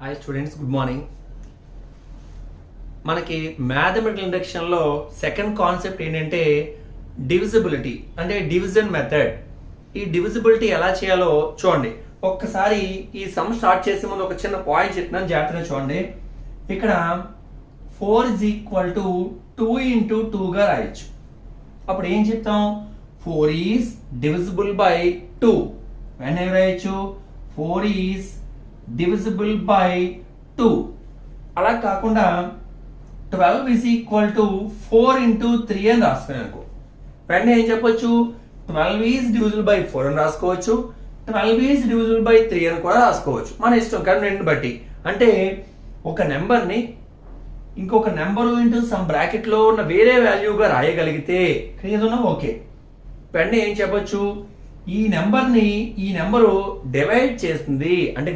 Hi students, good morning. మనకి mathematical ఇండక్షన్లో second concept ఏంటంటే divisibility, అంటే డివిజన్ మెథడ్. ఈ డివిజిబిలిటీ ఎలా చేయాలో చూడండి. ఒక్కసారి ఈ సమ్ స్టార్ట్ చేసే ముందు ఒక చిన్న పాయింట్ చెప్తున్నాను, జాగ్రత్తగా చూడండి. ఇక్కడ 4 = 2 × 2 గా రాయొచ్చు. అప్పుడు ఏం చెప్తాం? 4 ఈజ్ డివిజిబుల్ బై 2. వెంటనే ఏం రాయొచ్చు? 4 ఈజ్ divisible by 2. అలా కాకుండా 12 = 4 × 3 అని రాసుకున్నాను అనుకో. వెంటనే ఏం చెప్పొచ్చు? 12 ఈజ్ డివిజిబుల్ బై 4 అని రాసుకోవచ్చు, 12 ఈజ్ డివిజిబుల్ బై 3 అని కూడా రాసుకోవచ్చు, మన ఇష్టం కన్వీనియంట్ బట్టి. అంటే ఒక నెంబర్ని ఇంకొక నెంబరు ఇంటూ సమ్ బ్రాకెట్లో ఉన్న వేరే వాల్యూగా రాయగలిగితే ఏదన్నా ఓకే. వెంటనే ఏం చెప్పొచ్చు? ఈ నెంబర్ని ఈ నెంబరు డివైడ్ చేస్తుంది, అంటే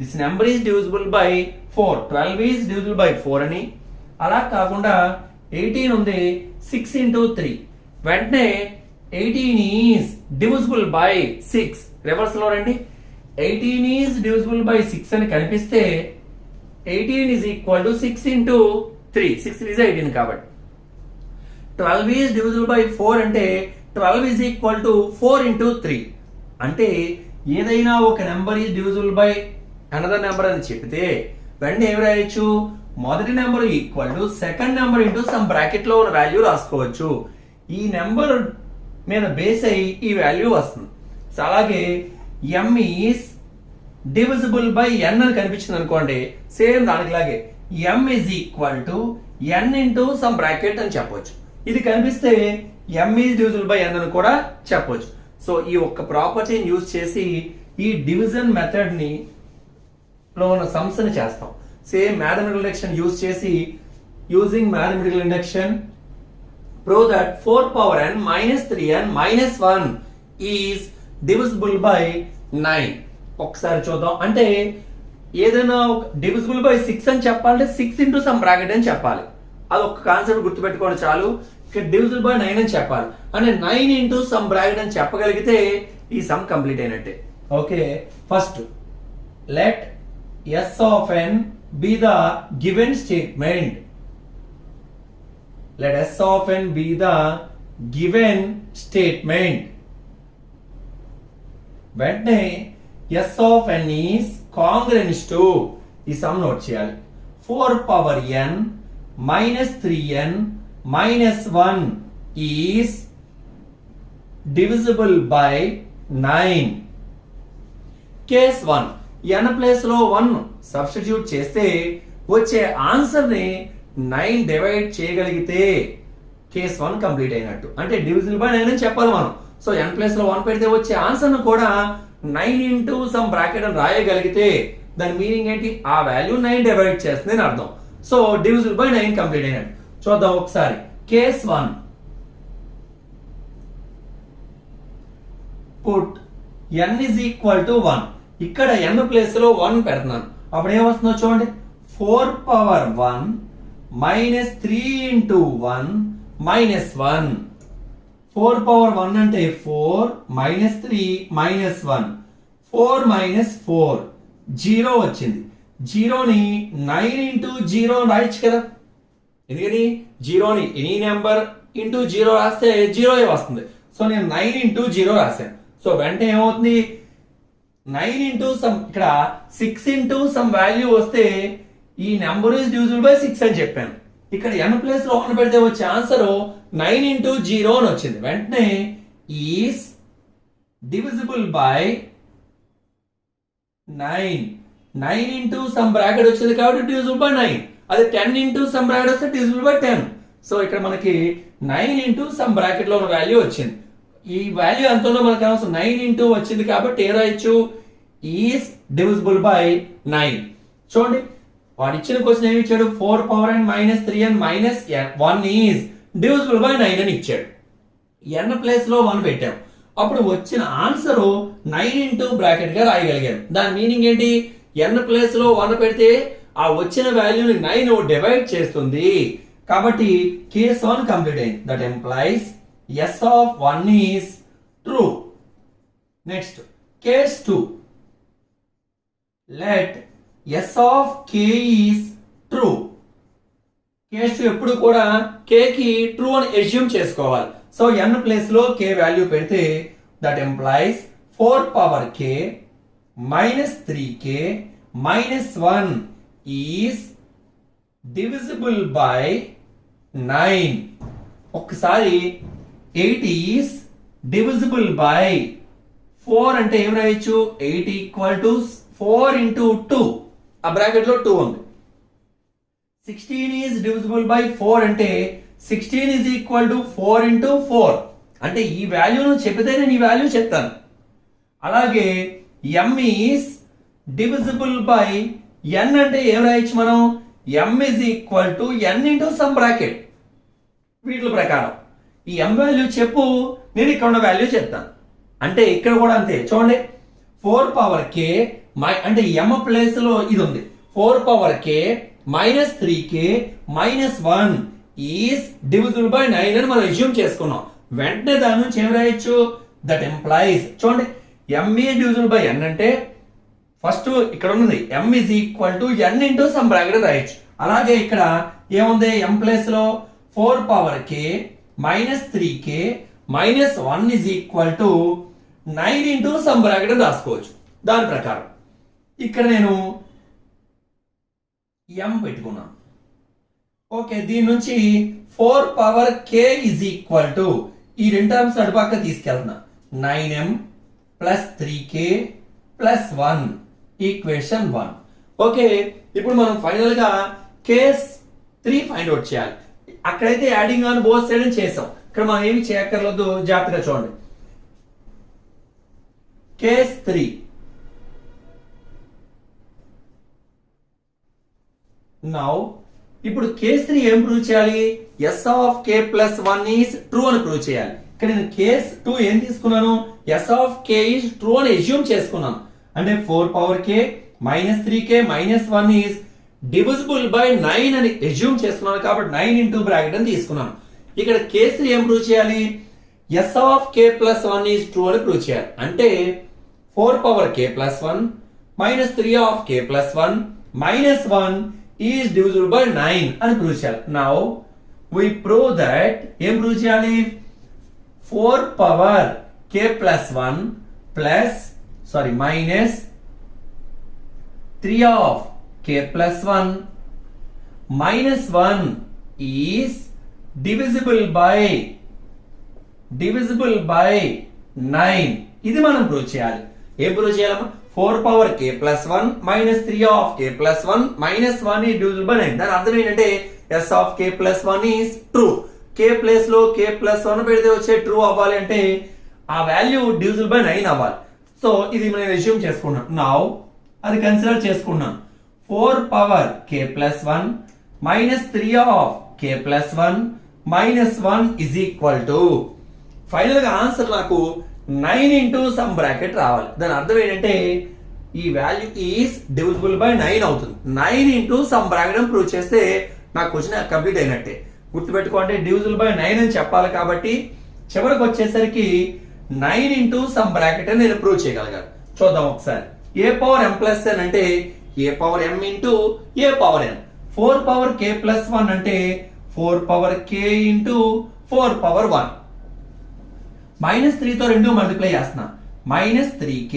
this number is divisible by 4, 12 is divisible by 4 అని. అలా కాకుండా 18 ఉంది, 6 × 3. వెంటనే 18 ఈజ్ డివిజిబుల్ బై 6. రివర్స్ లో రండి. 18 ఈజ్ డివిజిబుల్ బై 6 అని కనిపిస్తే 18 ఈజ్ ఈక్వల్ టు 6 × 3. 6 ఈజ్ 18 కాబట్టి. 12 ఈజ్ డివిజిబుల్ బై 4 అంటే 12 ఈజ్ ఈక్వల్ టు 4 × 3. అంటే ఏదైనా ఒక number is divisible by another number అని చెప్తే వెంటనే ఏమి రాయొచ్చు? మొదటి number equal to second number into some bracket లో ఉన్న వాల్యూ రాసుకోవచ్చు. ఈ నెంబర్ మీద బేస్ అయ్యి ఈ వాల్యూ వస్తుంది. అలాగే m is divisible by n అని కనిపించింది అనుకోండి, సేమ్ దానికిలాగే m is equal to n into some bracket అని చెప్పొచ్చు. ఇది కనిపిస్తే m is divisible by n అని కూడా చెప్పొచ్చు. సో ఈ ఒక్క ప్రాపర్టీని యూజ్ చేసి ఈ డివిజన్ మెథడ్ ని లో ఉన్న సమ్స్ ని చేస్తాం. సేమ్ మ్యాథమెటికల్ ఇండక్షన్ యూజ్ చేసి using mathematical induction prove that 4n - 3n - 1 is divisible by 9. ఒకసారి చూద్దాం. అంటే ఏదైనా డివిజిబుల్ బై 6 అని చెప్పాలంటే 6 ఇంటూ సమ్ బ్రాకెట్ అని చెప్పాలి. అది ఒక కాన్సెప్ట్ గుర్తుపెట్టుకోండి చాలు. ఇక్కడ డివిజిబుల్ బై 9 అని చెప్పాలి, అంటే 9 ఇంటూ సమ్ బ్రాకెట్ అని చెప్పగలిగితే ఈ సమ్ కంప్లీట్ అయినట్టే. Okay, first let S of n be the given statement. Let S of n be the given statement. వెంటనే S of n is congruent to ఈ some note చేయాలి. 4n - 3n - 1 is divisible by 9. Case 1, n place లో 1 substitute చేస్తే వచ్చే answer ని 9 divide చేయగలిగితే case 1 complete అయినట్టు. అంటే డివిజిబుల్ బై 9 అని చెప్పాలి మనం. సో n ప్లేస్ లో 1 పెడితే వచ్చే ఆన్సర్ ను కూడా 9 ఇంటూ సమ్ బ్రాకెట్ అని రాయగలిగితే దాని మీనింగ్ ఏంటి? ఆ వాల్యూ 9 డివైడ్ చేస్తుంది అని అర్థం. సో డివిజిబుల్ బై 9 కంప్లీట్ అయినట్టు. చూద్దాం ఒకసారి. Case 1, put n is equal to 1. ఇక్కడ n ప్లేస్ లో 1 పెడుతున్నాను. అప్పుడు ఏమొస్తుందో చూడండి. 4^1 - 3 × 1 - 1. 4^1 అంటే 4 - 3 - 1. 4 - 4 0 వచ్చింది. 0ని 9 × 0 రాయొచ్చు కదా. ఎందుకని 0ని ఎనీ నెంబర్ ఇంటూ 0 రాస్తే 0 వస్తుంది. సో నేను 9 × 0 రాశాను. సో వెంటనే ఏమవుతుంది? 9 ఇంటూ సమ్, ఇక్కడ 6 ఇంటూ సమ్ వాల్యూ వస్తే ఈ నెంబర్ ఇస్ డివిజిబుల్ బై 6 అని చెప్పాను. ఇక్కడ n ప్లేస్ లో 1 పెడితే వచ్చే ఆన్సర్ 9 × 0 అని వచ్చింది. వెంటనే is divisible by 9. 9 into some bracket వచ్చింది కాబట్టి డివిజిబుల్ బై 9. అదే 10 ఇంటూ సమ్ బ్రాకెట్ వస్తే డివిజిబుల్ బై 10. సో ఇక్కడ మనకి 9 ఇంటూ సమ్ బ్రాకెట్ లో ఉన్న వాల్యూ వచ్చింది. ఈ వాల్యూ ఎంతలో మనకు అవసరం? 9 ఇంటూ వచ్చింది కాబట్టి ఏ రాయొచ్చు? Is divisible by 9. చూడండి, వాడు ఇచ్చిన క్వశ్చన్ ఏమి ఇచ్చాడు? 4^n - 3n - 1 is divisible by 9 అని ఇచ్చాడు. n ప్లేస్ లో 1 పెట్టాం. అప్పుడు వచ్చిన ఆన్సర్ 9 ఇంటూ బ్రాకెట్ గా రాయగలిగాను. దాని మీనింగ్ ఏంటి? n ప్లేస్ లో 1 పెడితే ఆ వచ్చిన వాల్యూని 9 డివైడ్ చేస్తుంది. కాబట్టి కేస్ 1 కంప్లీట్ అయింది. That implies S of 1 is true. Next, case 2. Let S of k is true. Case ఎప్పుడు కూడా k కి ట్రూ అని ఎస్యూమ్ చేసుకోవాలి. సో n ప్లేస్ లో k వాల్యూ పెడితే that implies 4 power k minus 3k minus 1 is divisible by 9. ఒక్కసారి 8 is divisible by 4 అంటే ఏం రాయొచ్చు? 8 ఈక్వల్ టు 4 into 2. ఆ బ్రాకెట్ లో 2 ఉంది. 16 is divisible by 4 అంటే 16 is equal to 4 into 4. అంటే ఈ వాల్యూను చెప్పితే నేను ఈ వాల్యూ చెప్తాను. అలాగే m is divisible by n అంటే ఏం రాయొచ్చు మనం? m is equal to n into some bracket. వీటి ప్రకారం ఈ m వాల్యూ చెప్పు, నేను ఇక్కడ ఉన్న వాల్యూ చెప్తాను. అంటే ఇక్కడ కూడా అంతే చూడండి. 4 పవర్ k అంటే m ప్లేస్ లో ఇది ఉంది. 4 power k minus 3k minus 1 is divisible by 9 అని మనం అస్యూమ్ చేసుకున్నాం. వెంటనే దాని నుంచి ఏం రాయొచ్చు? దట్ ఎంప్లాయిస్ చూడండి m is divisible by n అంటే ఫస్ట్ ఇక్కడ ఉన్నది m is equal to n into some bracket రాయొచ్చు. అలాగే ఇక్కడ ఏముంది? m ప్లేస్ లో 4 power k minus 3k minus 1 is equal to 9 into some bracket రాసుకోవచ్చు. దాని ప్రకారం ఇక్కడ నేను m పెట్టుకున్నాను. ఓకే, దీని నుంచి 4 power k is equal to ఈ రెండు టర్మ్స్ అటుపక్క తీసుకెళ్తున్నా. 9m plus 3k plus 1 equation 1. Okay, ఇప్పుడు మనం ఫైనల్ గా కేస్ 3 ఫైండ్ అవుట్ చేయాలి. అక్కడైతే యాడింగ్ ఆన్ బోత్ సైడ్ చేసాం. ఇక్కడ మనం ఏమి చేయక్కర్లేదు, జాగ్రత్తగా చూడండి. కేస్ 3 నౌ ఇప్పుడు కేస్ 3 ఏం ప్రూవ్ చేయాలి? S of k plus 1 is true అని ప్రూవ్ చేయాలి. ఇక్కడ నేను కేస్ 2 ఏం తీసుకున్నాను? S of k is true అని అస్యూమ్ చేసుకున్నాను. అంటే 4 power k minus 3k minus 1 is divisible by 9 అని అస్యూమ్ చేసుకున్నాను. కాబట్టి 9 ఇంటూ బ్రాకెట్ అని తీసుకున్నాను. ఇక్కడ కేస్ 3 ఏం ప్రూవ్ చేయాలి? S of k plus 1 is true అని ప్రూవ్ చేయాలి. అంటే 4 power k plus 1 minus 3 of k plus 1 minus 1 is divisible by 9 అని ప్రూవ్ చేయాలి. Now we prove that ఏం ప్రూవ్ చేయాలి? 4 power k plus 1 plus minus 3 of k plus 1 minus 1 is divisible by 9. ఇది మనం prove చేయాలి. ఏం ప్రూవ్ చేయాలమ్మా? 4 power k plus 1 minus 3 of k plus 1 minus 1 is divisible by 9. దాని అర్థం ఏంటంటే s of k plus 1 is true. k place లో k plus 1 పెడితే వచ్చే ట్రూ అవ్వాలి అంటే ఆ వాల్యూ divisible by 9 అవ్వాలి. సో ఇది నేను అస్యూమ్ చేసుకున్నాను. నౌ అది కన్సిడర్ చేసుకున్నాను. 4 power k plus 1 minus 3 of k plus 1 minus 1 is equal to final గా ఆన్సర్ నాకు 9 ఇంటూ సమ్ బ్రాకెట్ రావాలి. దాని అర్థం ఏంటంటే ఈ వాల్యూ ఈస్ డివిజిబుల్ బై 9 అవుతుంది. 9 ఇంటూ సమ్ బ్రాకెట్ అని ప్రూవ్ చేస్తే నాకు క్వశ్చన్ కంప్లీట్ అయినట్టే. గుర్తుపెట్టుకోండి, డివిజిబుల్ బై 9 అని చెప్పాలి. కాబట్టి చివరికి వచ్చేసరికి 9 ఇంటూ సమ్ బ్రాకెట్ అని నేను ప్రూవ్ చేయగలిగాను. చూద్దాం ఒకసారి. A power m plus n అంటే a power m into a power n. 4 power k plus 1 అంటే 4 power k into 4 power 1. Minus 3 తో 2 మల్టిప్లై చేస్తున్నా. Minus 3k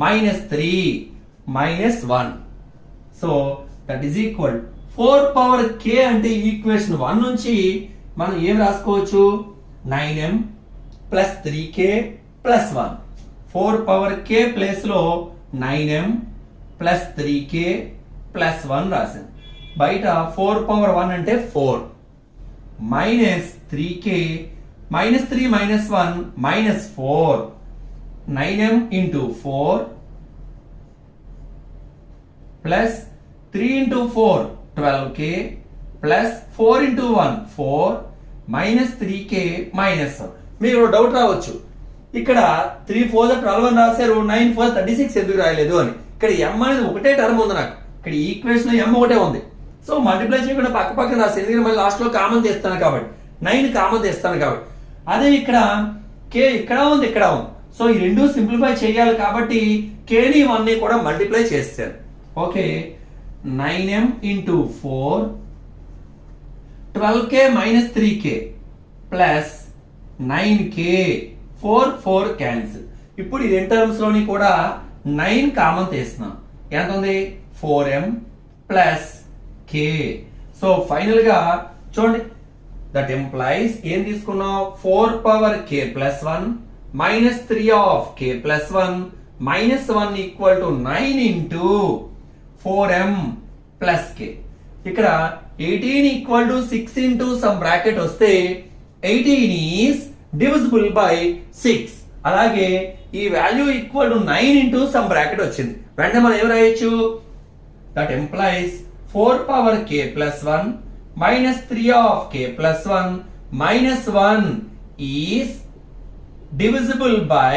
minus 3 minus 1. So that is equal 4 power k అంటే equation 1 నుంచి మనం ఏం రాసుకోవచ్చు? 9m plus 3k plus 1. 4 power k place లో 9m plus 3k plus 1 రాసాను. బయట 4 పవర్ 1 అంటే 4 minus 3k minus 3 minus 1 minus 4 9m into 4 plus 3 into 4 12k plus 4 into 1 4 minus 3k minus 1. మీరు డౌట్ రావచ్చు, ఇక్కడ 3 4 12 అని రాశారు, 9 4 36 ఎందుకు రాయలేదు అని. ఇక్కడ m అనేది ఒకటే టర్మ్ ఉంది. నాకు ఇక్కడ ఈక్వేషన్ లో m ఒకటే ఉంది. సో మల్టిప్లై చేయకుండా పక్క పక్కన రాశాను, ఎందుకంటే మళ్ళీ లాస్ట్ లో కామన్ తీస్తాను కాబట్టి, 9 కామన్ తీస్తాను కాబట్టి. అదే ఇక్కడ k ఇక్కడ ఉంది, ఇక్కడ ఉంది. సో ఈ రెండు సింప్లిఫై చేయాలి కాబట్టి k ని 1 ని కూడా మల్టిప్లై చేస్తాను. Okay 9m into 4 12k minus 3k plus 9k 4 cancel. ఇప్పుడు ఈ రెండు టర్మ్స్ లోని కూడా 9 కామన్ తీస్తున్నాం. ఎంత ఉంది 4m plus k. So final గా చూడండి, దట్ ఎంప్లాయిస్ ఏం తీసుకున్నాం 4 power k plus 1 minus 3 of k plus 1 minus 1 equal to 9 into 4m plus k. ఇక్కడ 18 equal to 6 into some bracket వస్తే 18 ఈస్ డివిజిబుల్ బై 6. అలాగే ఈ value equal to 9 into some bracket వచ్చింది. వెంటనే మనం ఏం రాయొచ్చు, that implies 4 power k plus 1 minus 3 of k plus 1 minus 1 is divisible by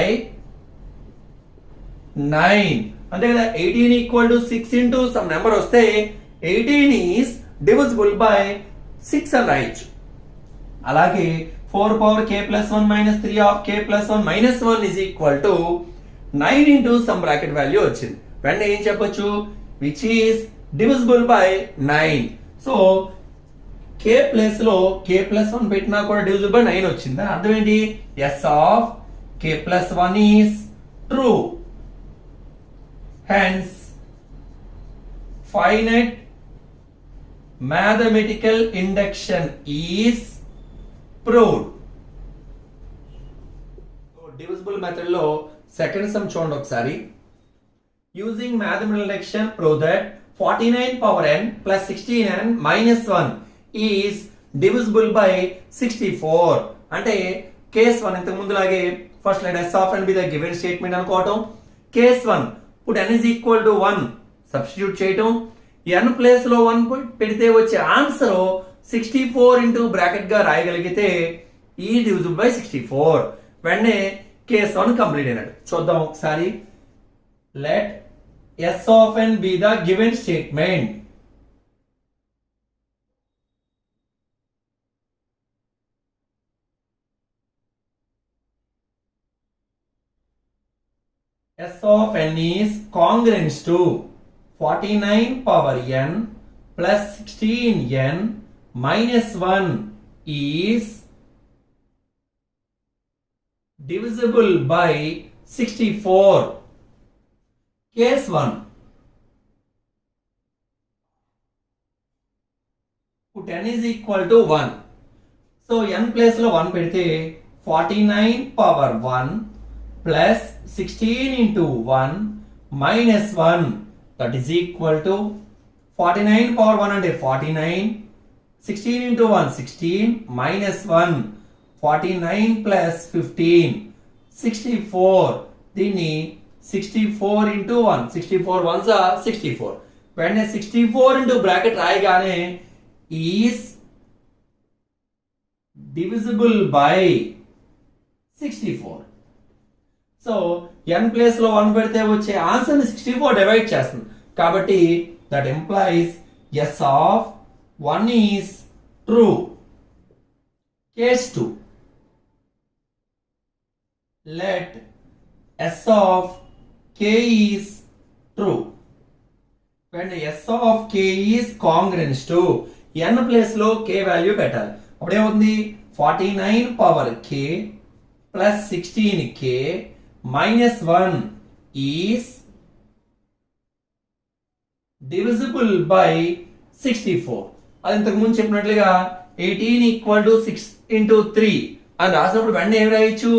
9. అంతే కదా, 18 equal to 6 into some number వస్తే 18 ఈస్ డివిజిబుల్ బై 6 అని రాయొచ్చు. అలాగే 4 power k plus 1 minus 3 of k plus 1 minus 1 is equal to 9 into some bracket value వచ్చింది. వెంటనే ఏం చెప్పొచ్చు, which is divisible by 9. So k place లో k ప్లస్ 1 పెట్టినా కూడా డివిజిబుల్ బై 9 వచ్చిందా? అర్థం ఏంటి, s of k plus 1 is true. Hence finite mathematical induction is proved. Divisible method లో సెకండ్ సమ్ చూడండి ఒకసారి. Using mathematical induction prove that 49 power n plus 16n minus 1 is divisible by 64. అంటే case 1 ఇంతకు ముందులాగే first let s of n be the given statement అనుకోవటం. Case 1 put n is equal to 1 substitute చేయటం. n place లో 1 పెడితే వచ్చే answer 64 into bracket గా రాయగలిగితే ఈ డివిజిబుల్ బై 64. వెంటనే కేస్ 1 కంప్లీట్ అయినట్టు. చూద్దాం ఒకసారి. Let s of n be the given statement. s of n is congruent to 49 power n plus 16n minus 1 is divisible by 64. Case 1. Put n is equal to 1. So n place lo 1 pedite 49 power 1 plus 16 into 1 minus 1, that is equal to 49 power 1 అంటే 49, 16 into 1 16 minus 1 49 plus 15 64. దీన్ని 64 into 1 64 ones are 64. వెంటనే 64 into bracket రాయగానే is divisible by 64. So n place లో 1 పెడితే వచ్చే answer ని 64 divide చేస్తుంది. కాబట్టి that implies s of 1 is true. Case 2. Let s of k is true. when s of k is congruent to n place లో k value పెట్టాలి. అప్పుడు ఏమవుతుంది 49 power k plus 16k minus 1 is divisible by 64. అది ఇంతకు ముందు చెప్పినట్లుగా 18 equal to 6 into 3 అని రాసినప్పుడు వెంటనే ఏం రాయొచ్చు,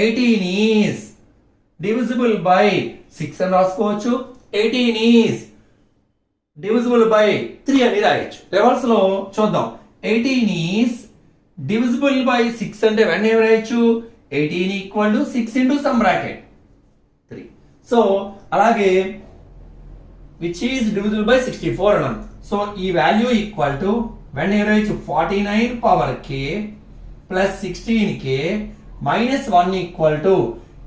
18 ఈస్ డివిజిబుల్ బై 6 అని రాసుకోవచ్చు. 18 ఈస్ డివిజిబుల్ బై 3 అని రాయొచ్చు. రివర్స్ లో చూద్దాం. 18 ఈస్ డివిజిబుల్ బై 6 అంటే వెంటనే ఏం రాయొచ్చు, 18 equal to 6 into some bracket 3. So అలాగే విచ్ ఈస్ డివిజిబుల్ బై 64 అన్నాం. సో ఈ వాల్యూ ఈక్వల్ టు వెన్ ఏరైచ్చు 49 power k plus 16k minus 1 equal to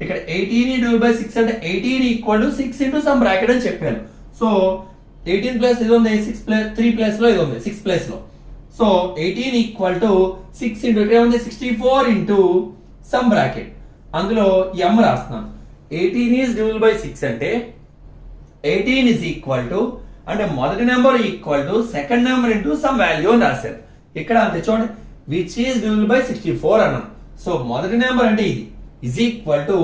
ఇక్కడ 18 డివైడ్ బై 6 అంటే 18 equal to 6 into some bracket అని చెప్పాను. సో 18 ప్లస్ ఇది ఉంది, 6 ప్లస్ 3 ప్లస్ లో ఇది ఉంది 6 ప్లస్ లో. సో 18 ఈక్వల్ టు 6 ఇంటూ ఇక్కడ ఉంది 64 ఇంటూ సమ్ బ్రాకెట్, అందులో m రాస్తున్నాను. 18 ఈస్ డివిజిబుల్ బై 6 అంటే 18 is equal to అంటే మొదటి number equal to second number into some value అని రాశారు. ఇక్కడ అంతే చూడండి, విచ్ ఈస్ డివిజిబుల్ బై 64 అన్నాం. సో మొదటి నెంబర్ అంటే ఇది ఇజ్ ఈక్వల్ టు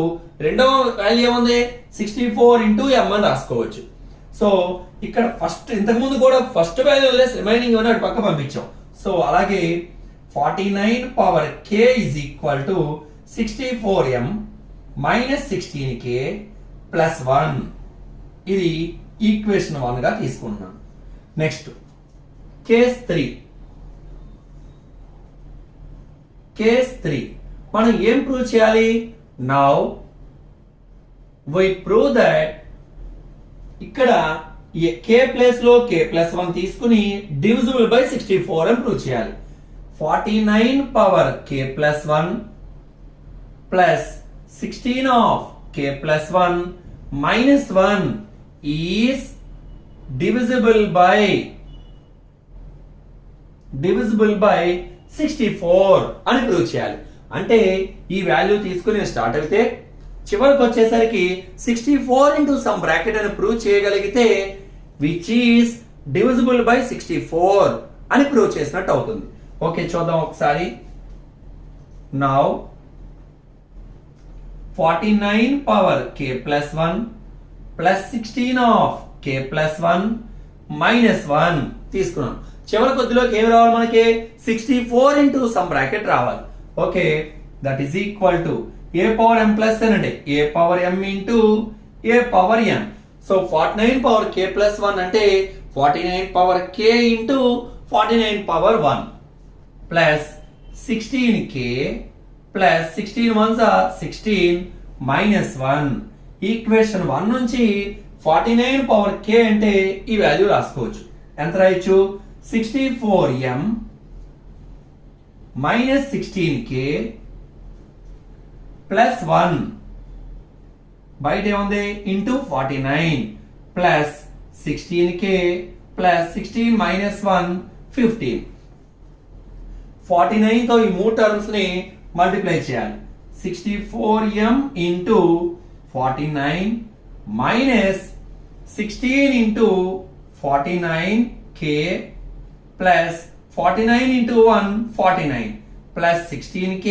రెండవ వాల్యూ ఏముంది 64 ఇంటూ m అని రాసుకోవచ్చు. సో ఇక్కడ ఫస్ట్ ఇంతకు ముందు కూడా ఫస్ట్ వాల్యూ వదిలేసి రిమైనింగ్ ఉన్న పక్క పంపించాం. సో అలాగే 49 power k is equal to 64m minus 16k plus 1. ఇది ఈక్వేషన్ 1 గా తీసుకుంటున్నాను. నెక్స్ట్ కేస్ 3 మనం ఏం ప్రూవ్ చేయాలి? నౌ వి ప్రూవ్ దట్ ఇక్కడ k ప్లేస్ లో k ప్లస్ 1 తీసుకుని డివిజిబుల్ బై 64 అని ప్రూవ్ చేయాలి. 49 power k plus 1 plus 16 of k plus 1 minus 1 is divisible by 64 అని ప్రూవ్ చేయాలి. అంటే ఈ వాల్యూ తీసుకుని స్టార్ట్ అయితే చివరికి వచ్చేసరికి 64 ఇంటూ సమ్ బ్రాకెట్ అని ప్రూవ్ చేయగలిగితే విచ్ ఈస్ డివిజిబుల్ బై 64 అని ప్రూవ్ చేసినట్టు అవుతుంది. ఓకే, చూద్దాం ఒకసారి. Now 49 power k plus 1 plus 16 of k plus 1 minus 1 తీసుకున్నాం. చివరి కొద్దిలోకి ఏమి రావాలి మనకి? 64 ఇంటూ సమ్ బ్రాకెట్ రావాలి. Okay, that is equal to a power m plus n అంటే a power m into a power n. So 49 power k plus 1 అంటే 49 power k into 49 power 1 plus 16k plus 16 1s are 16 minus 1. Equation 1 నుంచి 49 power k అంటే ఈ value రాసుకోవచ్చు. ఎంత రాయొచ్చు? 64m minus 16k plus 1 బయట ఏముంది into 49 plus 16k plus 16 minus 1 15. 49 తో ఈ మూడు టర్మ్స్ ని మల్టిప్లై చేయాలి. 64m into 49 minus 16 into 49k plus 49 into 1 49 plus 16k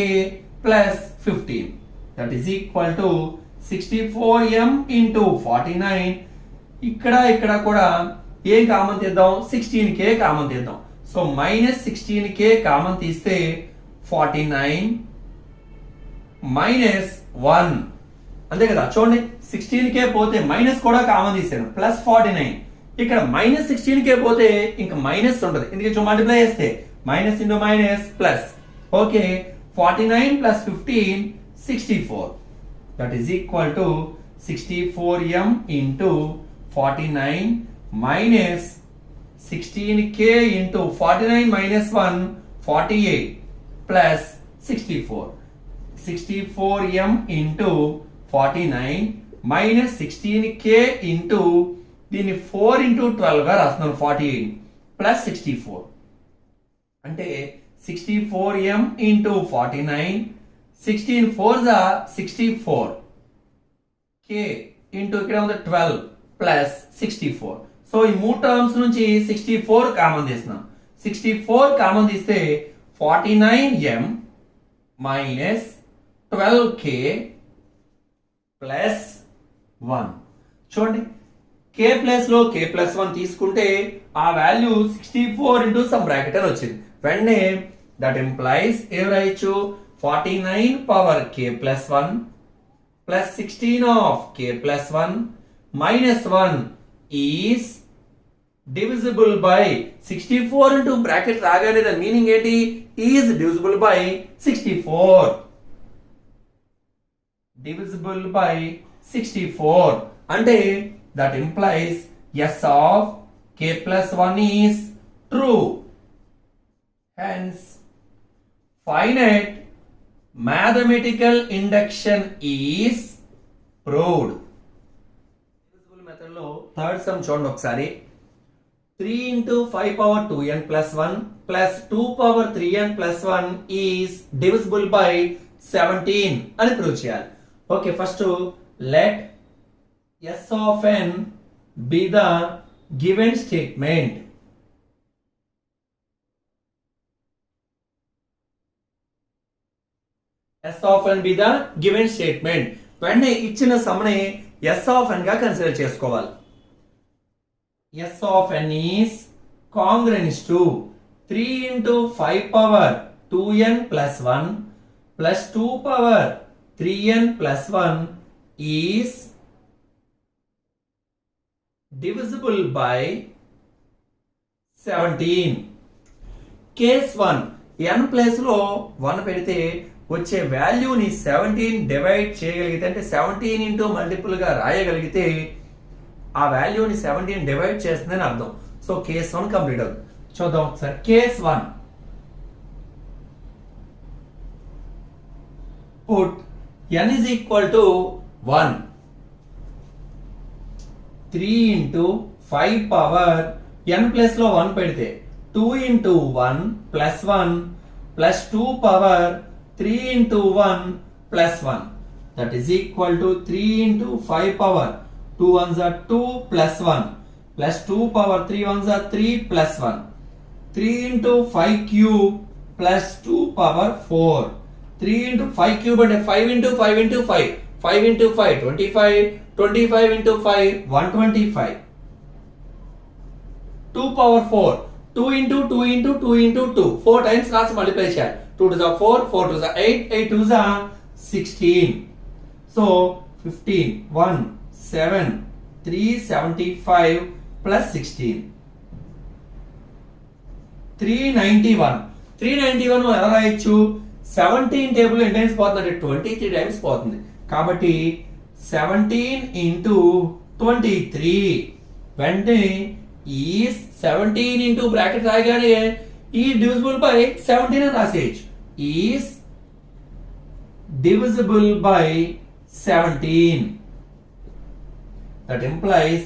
plus 15. That is equal to 64m into 49. ఇక్కడ కూడా ఏం కామన్ తీద్దాం? 16k కామన్ తీద్దాం. సో మైనస్ 16k కామన్ తీస్తే 49 మైనస్ 1 అంతే కదా. చూడండి, 16k పోతే మైనస్ కూడా కామన్ తీసాను ప్లస్ 49. ఇక్కడ మైనస్ 16k పోతే ఇంకా మైనస్ ఉంటుంది, ఎందుకంటే మల్టిప్లై చేస్తే minus into minus plus. Okay, 49 plus 15 64. That is equal to 64m into 49 minus 16k into 49 minus 1 48 plus 64. 64m into 49 minus 16k into దీన్ని 4 ఇంటూ 12 గా రాస్తున్నాను 48 ప్లస్ 64. అంటే 64m into 49 16 4s are 64 k into ఇక్కడ ఉంది 12 plus 64. So ఈ మూడు terms నుంచి 64 common తీస్తున్నాం. 64 కామన్ తీస్తే 49m మైనస్ 12k ప్లస్ 1. చూడండి, k ప్లస్ లో k ప్లస్ 1 తీసుకుంటే ఆ వాల్యూ 64 ఇంటూ సమ్ బ్రాకెట్ అని వచ్చింది. వెంటనే దట్ ఇంప్లైస్ ఏం రాయొచ్చు? 49 power k plus 1 plus 16 of k plus 1 minus 1 is divisible by 64 into bracket రాగానే దాని మీనింగ్ ఏంటి? Is divisible by 64. Divisible by 64 అంటే that implies s of k plus 1 is true. Hence, finite mathematical induction is proved. Divisible method లో third sum చూడండి ఒకసారి. 3 into 5 power 2n plus 1 plus 2 power 3n plus 1 is divisible by 17 అని prove చేయాలి. Okay, first let s of n be the given statement. S of n be the given statement. వెంటనే ఇచ్చిన సమ్ని S of n గా consider చేసుకోవాలి. S of n is congruent to 3 into 5 power 2n plus 1 plus 2 power 3n plus 1 is divisible by 17. Case 1 n place లో 1 పెడితే వచ్చే వాల్యూని 17 divide చేయగలిగితే అంటే 17 ఇంటూ మల్టిపుల్ గా రాయగలిగితే ఆ వాల్యూని 17 డివైడ్ చేస్తుందని అర్థం. సో కేస్ 1 కంప్లీట్ అవుతుంది. చూద్దాం ఒకసారి. Case 1 put n is equal to 1 3 into 5 power n plus లో 1 పెడితే 2 into 1 plus 1 plus 2 power 3 into 1 plus 1 that is equal to 3 into 5 power 2 ones are 2 plus 1 plus 2 power 3 ones are 3 plus 1 3 into 5 cube plus 2 power 4 3 into 5 cube and 5 into 5 into 5 5 into 5 25 25 into 5 125 2 power 4 2 into 2 into 2 into 2 4 times రాసి multiply చేయాలి. 2 to the 4 4 to the 8 8 to the 16 so 15 1 7 375 plus 16 391 391 ఎలా రాయొచ్చు 17 table ఎన్ని times పోతుంది 23 times పోతుంది కాబట్టి 17 into 23 వెంటనే is 17 into bracket రాయగానే ఈ divisible by 17 అని రాసేయచ్చు. is divisible by 17 that implies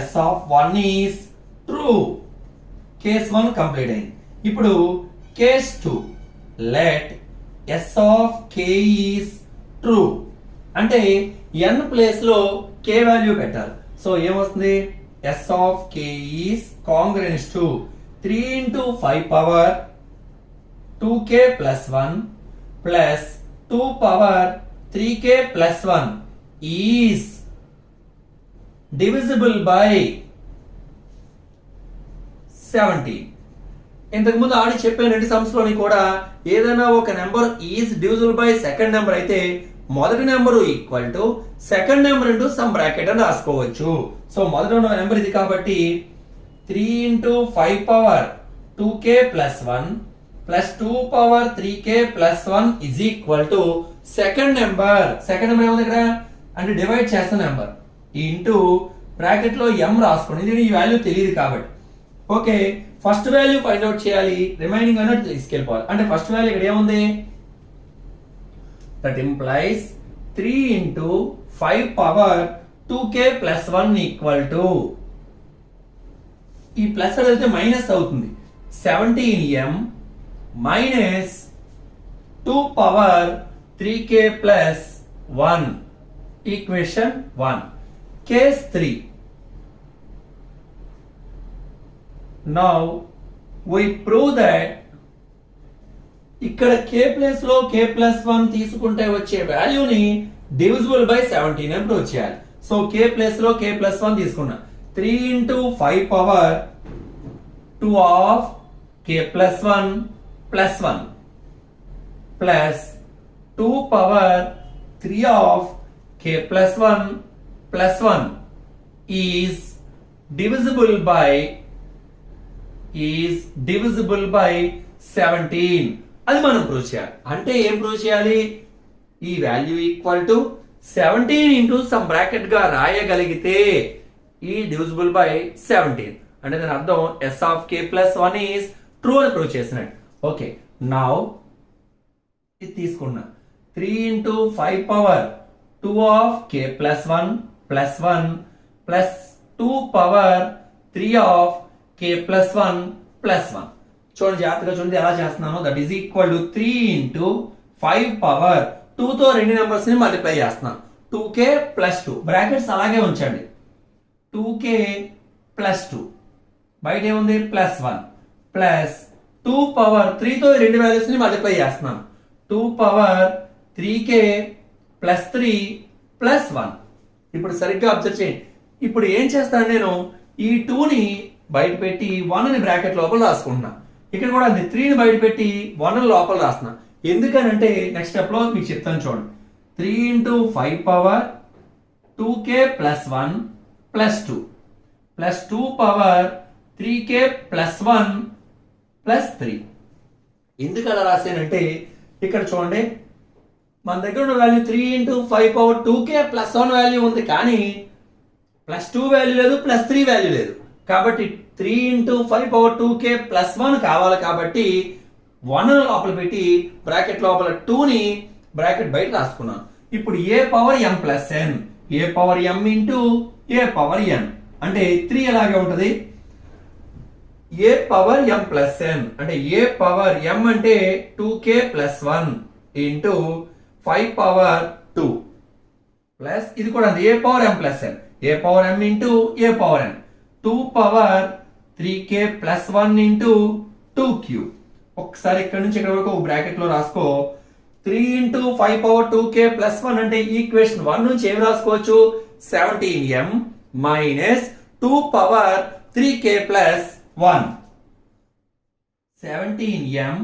s of 1 is true. Case 1 complete అయింది. ఇప్పుడు case 2 let s of k is true అంటే n ప్లేస్ లో k వాల్యూ పెట్టాలి. సో ఏమొస్తుంది s of k is congruent to 3 into 5 power 2k plus 1 plus 2 power 3k plus 1 is divisible by 17. ఇంతకు ముందు ఆడి చెప్పిన రెండు సమ్స్ లోని కూడా ఏదైనా ఒక number is divisible by second number అయితే మొదటి number equal to second number into some bracket అని రాసుకోవచ్చు. సో మొదటి నెంబర్ ఇది కాబట్టి 3 into 5 power 2k plus 1 plus 2 power 3k plus 1 is equal to second number ఏముంది ఇక్కడ అంటే డివైడ్ చేస్తున్న నెంబర్ ఇంటూ బ్రాకెట్ లో m రాసుకోండి. ఇది ఈ వాల్యూ తెలియదు కాబట్టి okay first value find out చేయాలి రిమైనింగ్ అన్నట్టు తీసుకెళ్ళిపోవాలి. అంటే ఫస్ట్ వాల్యూ ఇక్కడ ఏముంది that implies 3 into 5 power 2k plus 1 equal to ఈ ప్లస్ వెళ్తే మైనస్ అవుతుంది 17m minus 2 power 3k plus 1 equation 1. Case 3 now we prove that ఇక్కడ k ప్లేస్ లో k ప్లస్ 1 తీసుకుంటే వచ్చే వాల్యూని డివిజిబుల్ బై 17 అని ప్రూవ్ చేయాలి. సో k ప్లేస్ లో k ప్లస్ 1 తీసుకున్నా 3 into 5 power 2 of k plus 1 plus 1 plus 2 power 3 of k plus 1 plus 1 is divisible by 17. అది మనం ప్రూవ్ చేయాలి. అంటే ఏం ప్రూవ్ చేయాలి ఈ value equal to 17 into some bracket గా రాయగలిగితే ఈ డివిజిబుల్ బై 17 అంటే దాని అర్థం s of k plus 1 is true అని ప్రూవ్ చేసినట్టు. ఓకే నౌ ఇది తీసుకున్నా 3 into 5 power 2 of k plus 1 plus 1 plus 2 power 3 of k plus 1 plus 1 చూడండి జాగ్రత్తగా చూడండి ఎలా చేస్తున్నాను that is equal to 3 into 5 power 2 తో రెండు నెంబర్స్ ని మల్టిప్లై చేస్తున్నాను 2k plus 2 బ్రాకెట్స్ అలాగే ఉంచండి 2k ప్లస్ 2 బయట ఏముంది ప్లస్ 1 ప్లస్ 2 పవర్ 3తో ఈ రెండు వాల్యూస్ ని మల్టిప్లై చేస్తున్నాం 2 పవర్ 3k ప్లస్ 3 ప్లస్ 1 ఇప్పుడు సరిగ్గా అబ్జర్వ్ చేయండి ఇప్పుడు ఏం చేస్తాను నేను ఈ 2 ని బయట పెట్టి 1 ని బ్రాకెట్ లోపల రాసుకుంటున్నా ఇక్కడ కూడా 3 ని బయట పెట్టి 1 ని లోపల రాస్తున్నా ఎందుకనంటే నెక్స్ట్ స్టెప్ లో మీకు చెప్తాను చూడండి 3 into 5 power 2k plus 1 plus 2 plus 2 power 3k plus 1 plus 3 ఎందుకు అలా రాశానంటే ఇక్కడ చూడండి మన దగ్గర ఉన్న value 3 into 5 power 2k plus 1 value ఉంది కానీ ప్లస్ 2 వాల్యూ లేదు ప్లస్ 3 వాల్యూ లేదు కాబట్టి 3 ఇంటూ 5 పవర్ 2k ప్లస్ 1 కావాలి కాబట్టి 1 లోపల పెట్టి బ్రాకెట్ లోపల 2 ని బ్రాకెట్ బయట రాసుకున్నాను ఇప్పుడు ఏ power m plus n a power m into a power n అంటే 3 ఎలాగే ఉంటది ఏ పవర్ m ప్లస్ n అంటే ఏ పవర్ m అంటే 2k plus 1 into 5 power 2 plus ఇది కూడా a power m plus n a power m into a power n 2 power 3k plus 1 into 2q ఒకసారి ఇక్కడ నుంచి ఇక్కడ వరకు బ్రాకెట్ లో రాసుకో 3 ఇంటూ 5 పవర్ 2k ప్లస్ 1 అంటే ఈక్వేషన్ 1 నుంచి ఏం రాసుకోవచ్చు 17m minus 2 power 3k plus 1 17m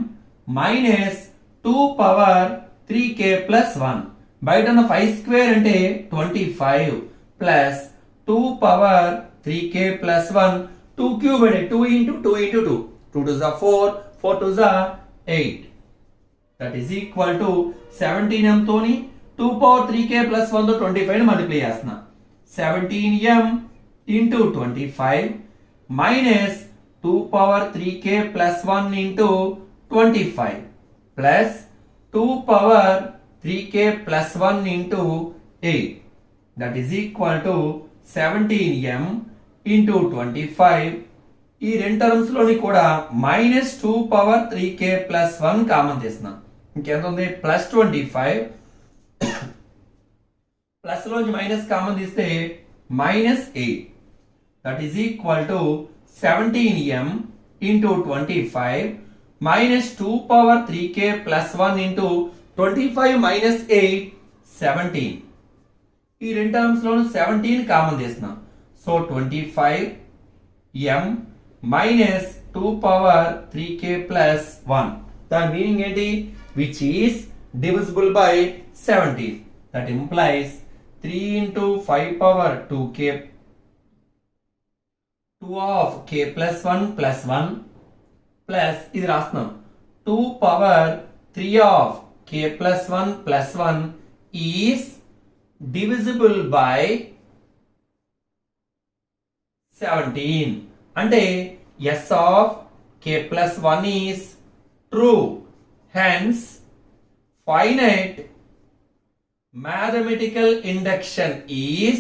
minus 2 power 3k plus 1 బయట ఉన్న 5 స్క్వేర్ అంటే 25 plus 2 power 3k plus 1 2 cube అంటే 2 into 2 into 2 2 to the 4 4 to the 8 that is equal to 17m తోని 2 power 3k plus 1 తో 25 ని మల్టిప్లై చేస్తున్నా 17m into 25 minus 2 power 3k plus 1 into 25 plus 2 power 3k plus 1 into 8 that is equal to 17m into 25 ఈ రెండు terms లోని కూడా minus 2 power 3k plus 1 common తీస్తున్నాం ఇంకెంత ఉంది ప్లస్ 25 ప్లస్ లోంచి మైనస్ కామన్ తీస్తే minus 8 that is equal to 17m into 25 minus 2 power 3k plus 1 into 25 minus 8 17 ఈ రెండు టర్మ్స్ లోను 17 కామన్ తీస్తున్నాం so 25m minus 2 power 3k plus 1 దాని మీనింగ్ ఏంటి which is divisible by 17 that implies 3 into 5 power 2k 2 of k plus 1 plus 1 plus ఇది రాస్తున్నాం 2 power 3 of k plus 1 plus 1 is divisible by 17 అంటే s of k plus 1 is true hence finite mathematical induction is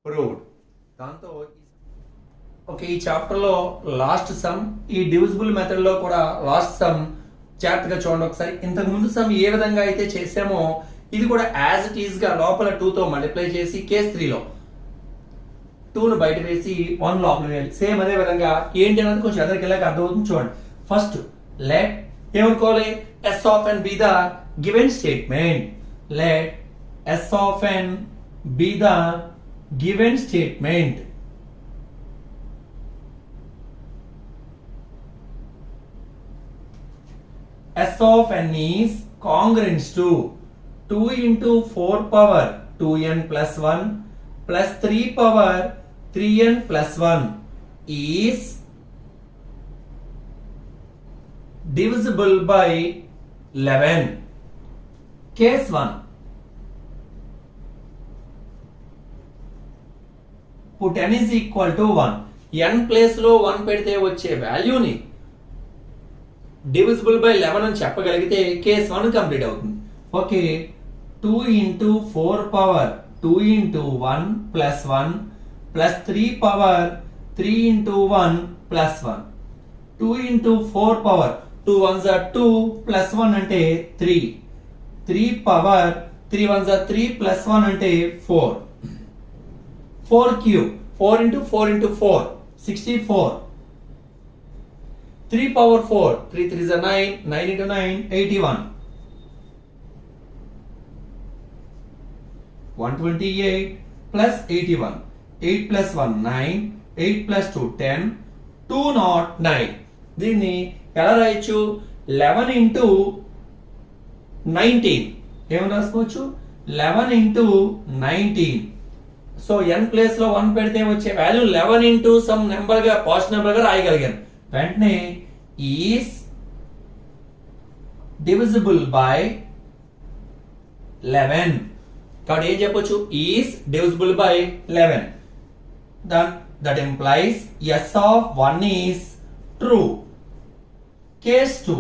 proved దాంతో okay ఈ chapter లో last some ఈ divisible method లో కూడా last some జాగ్రత్తగా చూడండి ఒకసారి ఇంతకు ముందు సమ్ ఏ విధంగా అయితే చేసామో ఇది కూడా యాజ్ ఇట్ ఈస్ గా లోపల 2 తో మల్టిప్లై చేసి కేస్ 3 లో 2 ను బయట వేసి 1 లోపల వేయాలి సేమ్ అదే విధంగా ఏంటి అనేది కొంచెం అందరికి ఇలాగ అర్థమవుతుంది చూడండి ఫస్ట్ లెట్ ఏమనుకోవాలి s of n be the given statement let s of n be the given statement s of n is congruent to 2 into 4 power 2n plus 1 plus 3 power 3n plus 1 is divisible by 11 case 1 put n is equal to 1 n place లో 1 పెడితే వచ్చే వాల్యూని divisible by 11 అని చెప్పగలిగితే case 1 complete అవుతుంది okay 2 into 4 power 2 into 1 plus 1 plus 3 power 3 into 1 plus 1 2 into 4 power 2 ones are 2 plus 1 అంటే 3 3 power 3 ones are 3 plus 1 అంటే 4 4 cube, 4 into 4 into 4, 64. 3 power 4, 3 3 is a 9, 9 into 9, 81. 128 plus 81. 8 plus 1, 9. 8 plus 2, 10. 209. దీన్ని ఎలా రాయొచ్చు? 11 into 19. ఏమని రాసుకోవచ్చు? 11 into 19. So n place లో 1 పెడితే వచ్చే వాల్యూ 11 into సమ్ నెంబర్ గా పాజిటివ్ నెంబర్ గా రాయగలిగాను. వెంటనే ఈస్ డివిజిబుల్ బై 11. కాబట్టి ఏం చెప్పొచ్చు? Is divisible by 11. That implies s of 1 is true. Case 2.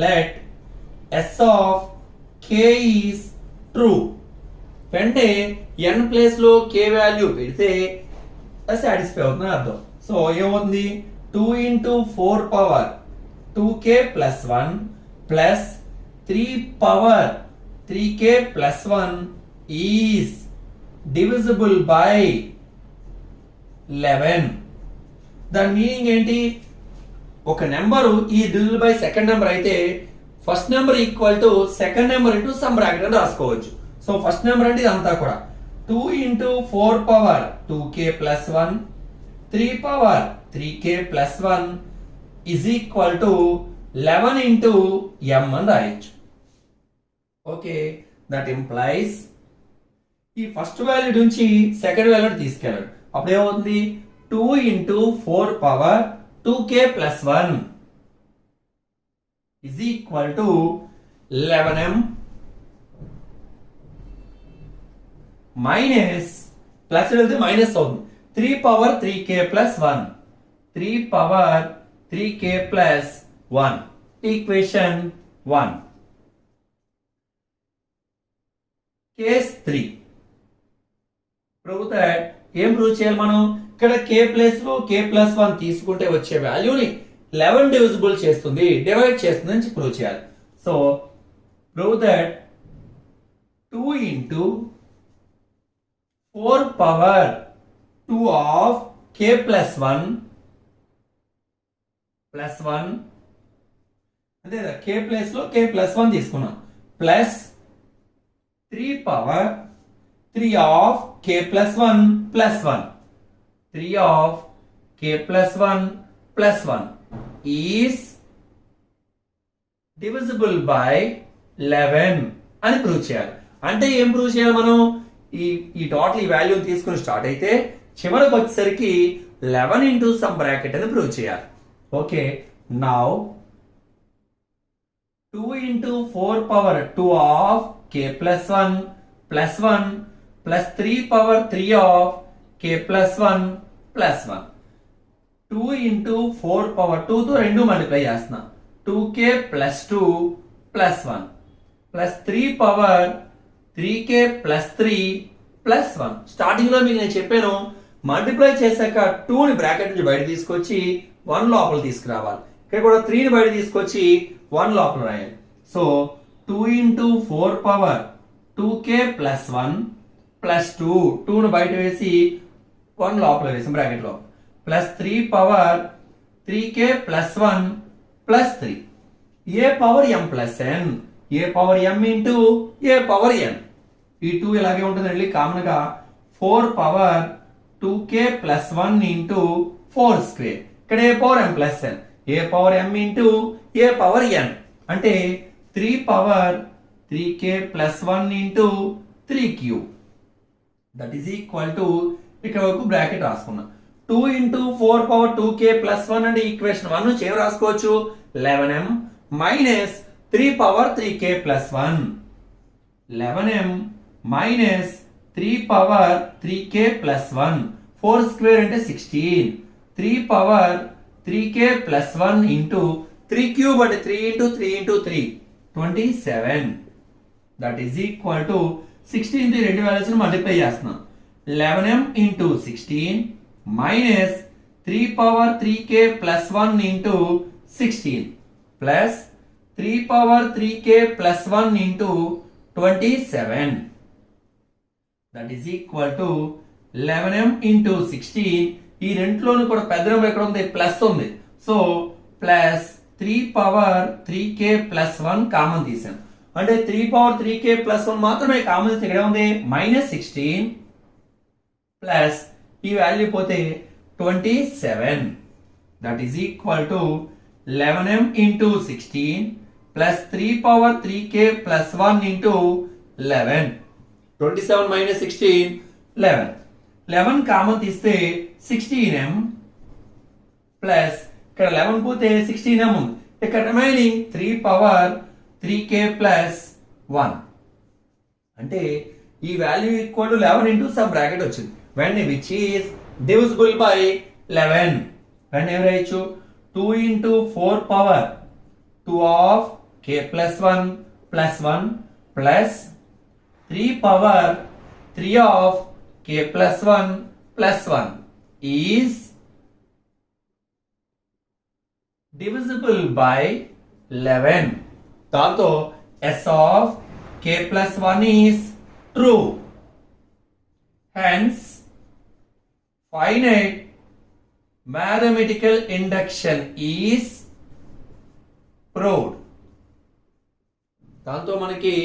Let s of k is true. అంటే n ప్లేస్ లో k వాల్యూ పెడితే సాటిస్ఫై అవుతుందని అర్థం. సో ఏమవుతుంది? 2 into 4 power 2k plus 1 plus 3 power 3k plus 1 is divisible by 11. దాని meaning ఏంటి? ఒక number ఈ డివిజిబుల్ బై సెకండ్ నెంబర్ అయితే first number equal to second number into some bracket అని రాసుకోవచ్చు. సో ఫస్ట్ నెంబర్ అంటే ఇదంతా కూడా 2 into 4 power 2k plus 1 3 power 3k plus 1 is equal to 11 into m అని రాయొచ్చు. ఓకే, దట్ ఇంప్లైస్ ఈ first value నుంచి సెకండ్ వాల్యూ తీసుకెళ్ళాడు. అప్పుడు ఏమవుతుంది? 2 into 4 power 2k plus 1 is equal to 11m minus plus వెళ్తే మైనస్ అవుతుంది. 3 power 3k plus 1 3 power 3k plus 1 equation 1. Case 3. Prove that. ఏం ప్రూవ్ చేయాలి మనం? ఇక్కడ k ప్లేస్ లో k plus 1 తీసుకుంటే వచ్చే వాల్యూని 11 డివిజిబుల్ చేస్తుంది, డివైడ్ చేస్తుంది అని ప్రూవ్ చేయాలి. So prove that 2 into 4 power 2 of k plus 1 plus 1 అంటే k ప్లేస్ లో k plus 1 తీసుకున్నాం plus 3 power 3 of k plus 1 plus 1 3 of k plus 1 plus 1 is divisible by 11 అని ప్రూవ్ చేయాలి. అంటే ఏం ప్రూవ్ చేయాలి మనం? ఈ టోటల్ ఈ వాల్యూ తీసుకుని స్టార్ట్ అయితే చివరికి వచ్చేసరికి 11 into సమ్ బ్రాకెట్ అని ప్రూవ్ చేయాలి. Okay, now 2 into 4 power 2 of k plus 1 plus 1 plus 3 power 3 of k plus 1 plus 1 2 into 4 power 2 తో 2 మల్టిప్లై చేస్తున్నా 2k plus 2 plus 1 plus 3 power 3k plus 3 plus 1. Starting లో మీకు నేను చెప్పాను, మల్టిప్లై చేశాక 2 ని బ్రాకెట్ నుంచి బయట తీసుకొచ్చి 1 లోపల తీసుకురావాలి. ఇక్కడ కూడా 3 ని బయట తీసుకొచ్చి 1 లోపల రాయాలి. So 2 into 4 power 2k plus 1 plus 2 ని బయట వేసి 1 లోపల వేసాం బ్రాకెట్ లో plus 3 power 3k plus 1 plus 3 a power m plus n a power m into a power n. ఈ 2 ఇలాగే ఉంటుందండి కామన్ గా 4 power 2k plus 1 into 4 square. ఇక్కడ a power m plus n a power m into a power n అంటే 3 power 3k plus 1 into 3 cube. That is equal to ఇక్కడ వరకు bracket రాసుకున్నా 2 into 4 power 2k plus 1 అంటే equation 1 నుంచి ఏం రాసుకోవచ్చు? 11m minus 3 power 3k plus 1 11m minus 3 power 3k plus 1 4 square అంటే 16 3 power 3k plus 1 into 3 cube అంటే 3 into 3 into 3 27. That is equal to 16 the రెండు వాల్యూస్ ని మల్టిప్లై చేస్తున్నాం 11m into 16 minus 3 power 3k plus 1 into 16 plus 3 power 3k plus 1 into 27. That is equal to 11m into 16. ఈ రెంట్లోనూ కూడా పెద్ద number ఎక్కడ ఉంది, plus ఉంది. So plus 3 power 3k plus 1 common తీసాను. అంటే 3 పవర్ 3k ప్లస్ 1 మాత్రమే కామన్ తీస్తే ఇక్కడ ఉంది -16 ప్లస్ ఈ వాల్యూ పోతే 27. That is equal to 11m into 16 plus 3 power 3k plus 1 into 11. 27 minus 16 11. 11 common తీస్తే 16m ప్లస్ ఇక్కడ 11 పోతే 16m ఉంది. ఇక్కడ రిమైనింగ్ 3 పవర్ 3k ప్లస్ 1 అంటే ఈ value equal to 11 into sub bracket వచ్చింది. When which is divisible by 11. When ఏం రాయొచ్చు, 2 into 4 power 2 of k plus 1 plus 1 plus 3 power 3 of k plus 1 plus 1 is divisible by 11. దాంతో s of k plus 1 is true. Hence, finite mathematical induction is proved. దాంతో మనకి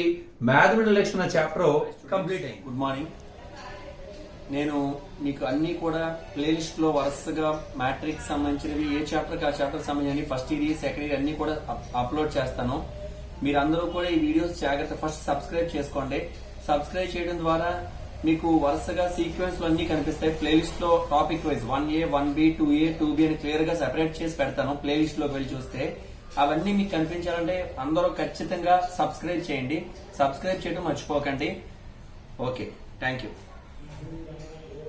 mathematical induction అనే chapter complete అయింది. Good morning. నేను మీకు అన్ని కూడా playlist లో వరుసగా మ్యాట్రిక్స్ సంబంధించినవి ఏ చాప్టర్ ఆ చాప్టర్ సంబంధించి ఫస్ట్ ఇయర్ సెకండ్ ఇయర్ అన్ని కూడా అప్లోడ్ చేస్తాను. మీరందరూ కూడా ఈ వీడియోస్ జాగ్రత్త ఫస్ట్ సబ్స్క్రైబ్ చేసుకోండి. సబ్స్క్రైబ్ చేయడం ద్వారా మీకు వరుసగా సీక్వెన్స్ లో అన్ని కనిపిస్తాయి. ప్లేలిస్ట్ లో topic wise 1A 1B 2A 2B అని క్లియర్ గా సెపరేట్ చేసి పెడతాను. ప్లేలిస్ట్ లోకి వెళ్ళి చూస్తే అవన్నీ మీకు కనిపించాలంటే అందరూ ఖచ్చితంగా సబ్స్క్రైబ్ చేయండి. సబ్స్క్రైబ్ చేయడం మర్చిపోకండి. Okay, thank you.